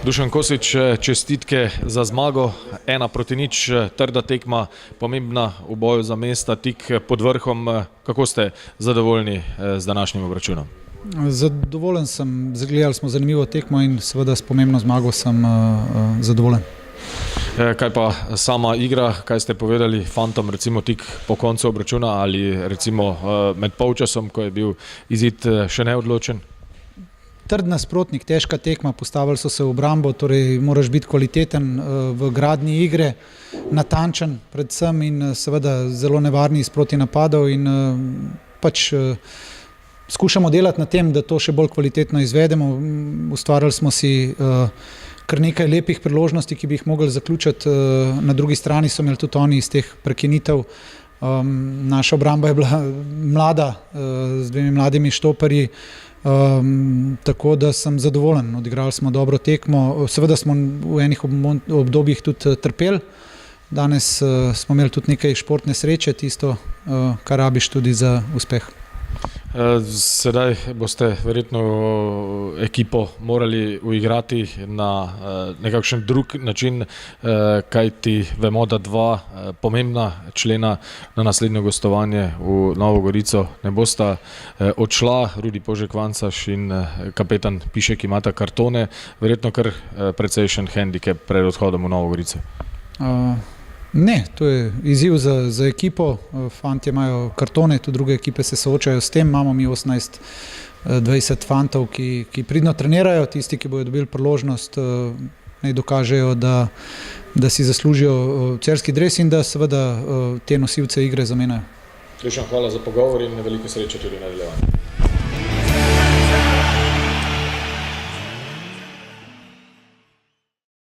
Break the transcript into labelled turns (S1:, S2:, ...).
S1: Dušan Kosič, čestitke za zmago, 1-0, trda tekma, pomembna v boju za mesta, tik pod vrhom. Kako ste zadovoljni z današnjim obračunom?
S2: Zadovoljen sem, gledali smo zanimivo tekmo in seveda s pomembno zmago sem zadovoljen.
S1: Kaj pa sama igra, kaj ste povedali fantom recimo tik po koncu obračuna ali recimo med polčasom, ko je bil izid še neodločen?
S2: Trd nasprotnik, težka tekma, postavili so se v obrambo, torej moraš biti kvaliteten v gradnji igre, natančen predvsem in seveda zelo nevarni iz protinapadov in pač skušamo delati na tem, da to še bolj kvalitetno izvedemo. Ustvarili smo si kar nekaj lepih priložnosti, ki bi jih mogli zaključiti. Na drugi strani so imeli tudi oni iz teh prekinitev. Naša obramba je bila mlada, z dvemi mladimi štoperji, tako da sem zadovoljen. Odigrali smo dobro tekmo. Seveda smo v enih obdobjih tudi trpeli. Danes smo imeli tudi nekaj športne sreče, tisto, kar rabiš tudi za uspeh.
S1: Sedaj boste verjetno ekipo morali uigrati na nekakšen drug način, kajti vemo, da dva pomembna člena na naslednjo gostovanje v Novo Gorico ne bosta odšla, Rudi Požek-Vancaš in kapetan Pišek imata kartone, verjetno kar precejšen hendikep pred odhodom v Novo Gorico.
S2: Ne, to je izziv za ekipo, fantje imajo kartone, tudi druge ekipe se soočajo s tem, imamo mi 18-20 fantov, ki pridno trenirajo, tisti, ki bodo dobili priložnost, naj dokažejo, da si zaslužijo celjski dres in da seveda te nosilce igre zamenjajo.
S1: Dušan, hvala za pogovor in veliko sreče tudi v nadaljevanju.